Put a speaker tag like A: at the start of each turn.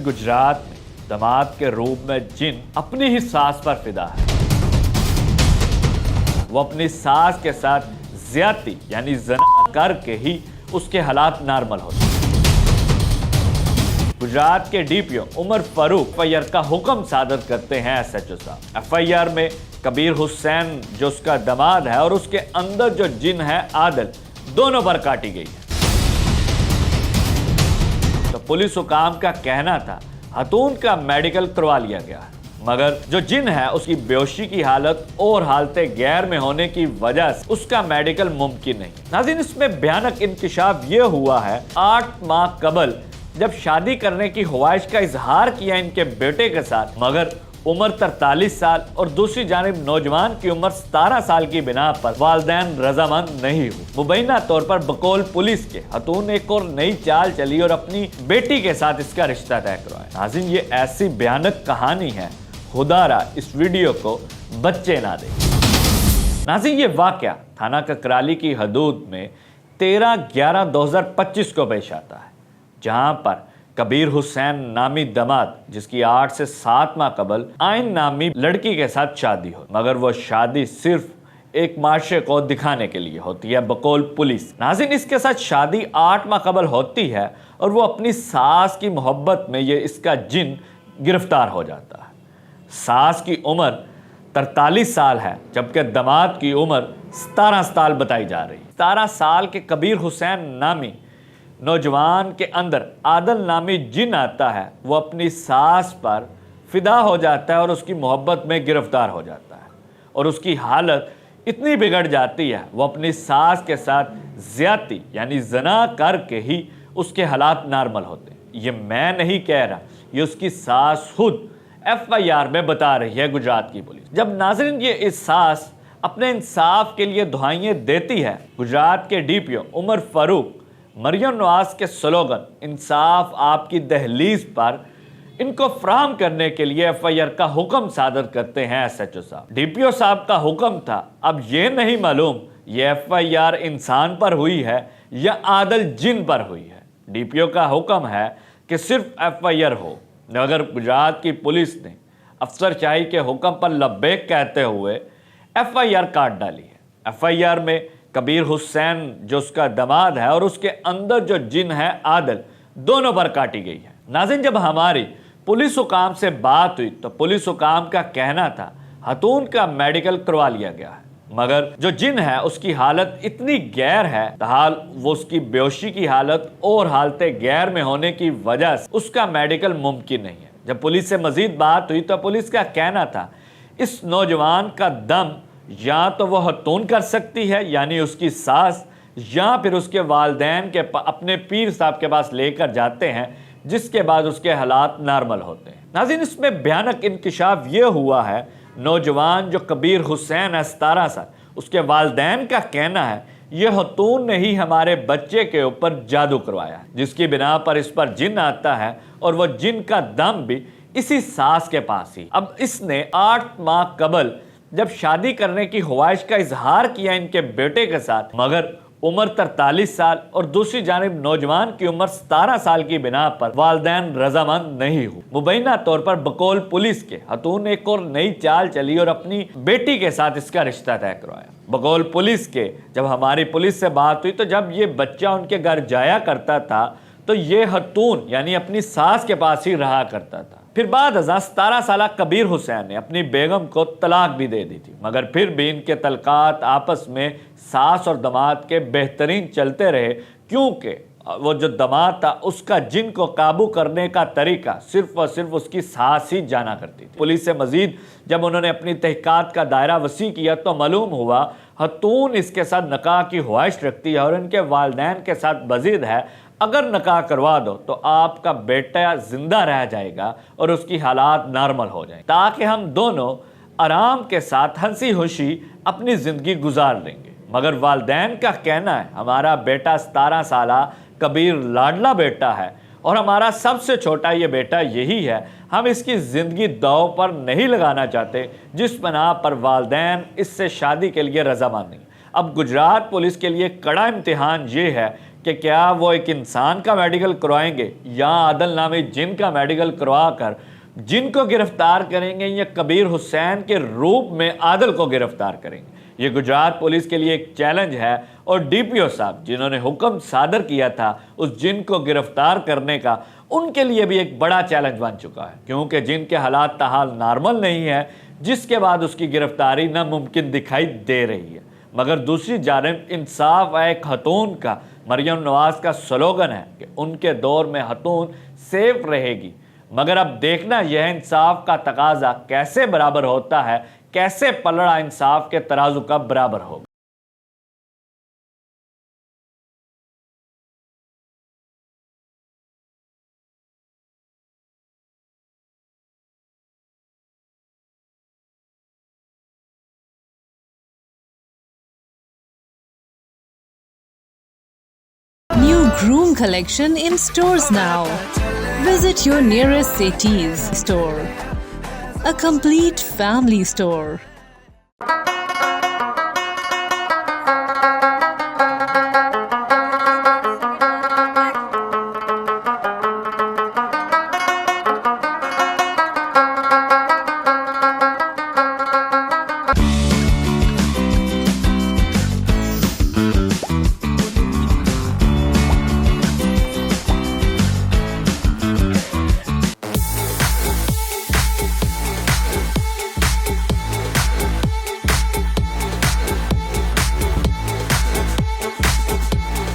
A: गुजरात में दामाद के रूप में जिन अपनी ही सास पर फिदा है। वो अपनी सास के साथ ज्यादती यानी जना करके ही उसके हालात नॉर्मल होते हैं। गुजरात के डीपीओ उमर फारूक एफआईआर का हुक्म सादर करते हैं एसएचओ साहब। एफआईआर में कबीर हुसैन जो उसका दामाद है और उसके अंदर जो जिन है आदिल, दोनों पर काटी गई है। तो पुलिस हुकाम का कहना था हतून का मेडिकल करवा लिया गया है, मगर जो जिन है उसकी बेहोशी की हालत और हालते गैर में होने की वजह से उसका मेडिकल मुमकिन नहीं। नाज़रीन, इसमें भयानक इंकशाफ यह हुआ है 8 माह कबल जब शादी करने की ख्वाहिश का इजहार किया इनके बेटे के साथ, मगर उम्र 43 साल और दूसरी जानिब नौजवान की उम्र 17 साल की बिना पर वालिदैन रजामंद नहीं हुए। मुबैना तौर पर बकौल पुलिस के हतून एक और नई चाल चली और अपनी बेटी के साथ इसका रिश्ता तय करवाया। नाज़रीन, ये ऐसी भयानक कहानी है, खुदारा इस वीडियो को बच्चे ना दें। नाज़रीन, ये वाकया थाना ककराली की हदूद में 13/11/2025 को पेश आता है, जहां पर कबीर हुसैन नामी दामाद जिसकी 8 से 7 माह कबल आइन नामी लड़की के साथ शादी हो, मगर वो शादी सिर्फ एक माशरे को दिखाने के लिए होती है बकौल पुलिस। नाज़रीन, इसके साथ शादी 8 माह कबल होती है और वो अपनी सास की मोहब्बत में ये इसका जिन गिरफ्तार हो जाता है। सास की उम्र 43 साल है जबकि दामाद की उम्र 17 साल बताई जा रही है। 17 साल के कबीर हुसैन नामी नौजवान के अंदर आदिल नामी जिन आता है, वो अपनी सास पर फिदा हो जाता है और उसकी मोहब्बत में गिरफ्तार हो जाता है और उसकी हालत इतनी बिगड़ जाती है वो अपनी सास के साथ ज्यादती यानी जना करके ही उसके हालात नॉर्मल होते हैं। ये मैं नहीं कह रहा, ये उसकी सास खुद एफआईआर में बता रही है गुजरात की पुलिस। जब नाज़रीन ये इस सास अपने इंसाफ के लिए दुआएं देती है, गुजरात के डीपीओ उमर फारूक मरियम नवाज के स्लोगन इंसाफ आपकी दहलीज पर इनको फराहम करने के लिए एफआईआर का हुक्म सादर करते हैं एसएचओ साहब। डीपीओ साहब का हुक्म था, अब ये नहीं मालूम ये एफआईआर इंसान पर हुई है या आदिल जिन पर हुई है। डीपीओ का हुक्म है कि सिर्फ एफआईआर हो, मगर गुजरात की पुलिस ने अफसरशाही के हुक्म पर लब्बैक कहते हुए एफआईआर काट डाली है। एफआईआर में कबीर हुसैन जो उसका दामाद है और उसके अंदर जो जिन है आदिल, दोनों पर काटी गई है। नाज़रीन, जब हमारी पुलिस हुकाम से बात हुई तो पुलिस हुकाम का कहना था हतून का मेडिकल करवा लिया गया है, मगर जो जिन है उसकी हालत इतनी गैर है ताहाल वो उसकी बेहोशी की हालत और हालते गैर में होने की वजह से उसका मेडिकल मुमकिन नहीं है। जब पुलिस से मजीद बात हुई तो पुलिस का कहना था इस नौजवान का दम या तो वो हतून कर सकती है यानी उसकी सास, या फिर उसके वालिदैन के अपने पीर साहब के पास लेकर जाते हैं, जिसके बाद उसके हालात नॉर्मल होते हैं। नाज़रीन, इसमें भयानक इंकशाफ ये हुआ है नौजवान जो कबीर हुसैन है 17 साल, उसके वालिदैन का कहना है ये हतून ने ही हमारे बच्चे के ऊपर जादू करवाया, जिसकी बिना पर इस पर जिन आता है और वह जिन का दम भी इसी सास के पास ही। अब इसने 8 माह कबल जब शादी करने की ख्वाहिश का इजहार किया इनके बेटे के साथ, मगर उम्र 43 साल और दूसरी जानिब नौजवान की उम्र 17 साल की बिना पर वालिदैन रजामंद नहीं हुए। मुबैना तौर पर बकौल पुलिस के हतून एक और नई चाल चली और अपनी बेटी के साथ इसका रिश्ता तय करवाया। बकौल पुलिस के जब हमारी पुलिस से बात हुई तो जब ये बच्चा उनके घर जाया करता था तो ये हतून यानी अपनी सास के पास ही रहा करता था। फिर बाद 17 साल कबीर हुसैन ने अपनी बेगम को तलाक भी दे दी थी, मगर फिर भी इनके तलकात आपस में सास और दामाद के बेहतरीन चलते रहे, क्योंकि वो जो दामाद था उसका जिन को काबू करने का तरीका सिर्फ और सिर्फ उसकी सास ही जाना करती थी। पुलिस से मजीद जब उन्होंने अपनी तहकीकात का दायरा वसी किया तो मालूम हुआ हतून इसके साथ निकाह की ख्वाहिश रखती है और इनके वालिदैन के साथ मजीद है अगर निकाह करवा दो तो आपका बेटा जिंदा रह जाएगा और उसकी हालात नॉर्मल हो जाए, ताकि हम दोनों आराम के साथ हंसी खुशी अपनी ज़िंदगी गुजार लेंगे। मगर वालिदैन का कहना है हमारा बेटा 17 साल कबीर लाडला बेटा है और हमारा सबसे छोटा ये बेटा यही है, हम इसकी ज़िंदगी दांव पर नहीं लगाना चाहते, जिस बना पर वालिदैन इससे शादी के लिए रजामंद नहीं। अब गुजरात पुलिस के लिए कड़ा इम्तिहान ये है कि क्या वो एक इंसान का मेडिकल करवाएंगे या आदल नामी जिन का मेडिकल करवा कर जिन को गिरफ्तार करेंगे या कबीर हुसैन के रूप में आदल को गिरफ्तार करेंगे। ये गुजरात पुलिस के लिए एक चैलेंज है और डीपीओ साहब जिन्होंने हुक्म सादर किया था उस जिन को गिरफ्तार करने का, उनके लिए भी एक बड़ा चैलेंज बन चुका है, क्योंकि जिन के हालात ताहाल नॉर्मल नहीं है, जिसके बाद उसकी गिरफ्तारी नामुमकिन दिखाई दे रही है। मगर दूसरी जानिब इंसाफ है खतून का, मरियम नवाज का स्लोगन है कि उनके दौर में खतून सेफ रहेगी। मगर अब देखना यह इंसाफ का तकाजा कैसे बराबर होता है, कैसे पलड़ा इंसाफ के तराजू का बराबर होगा।
B: New groom collection in stores now. Visit your nearest Setis store. A complete family store.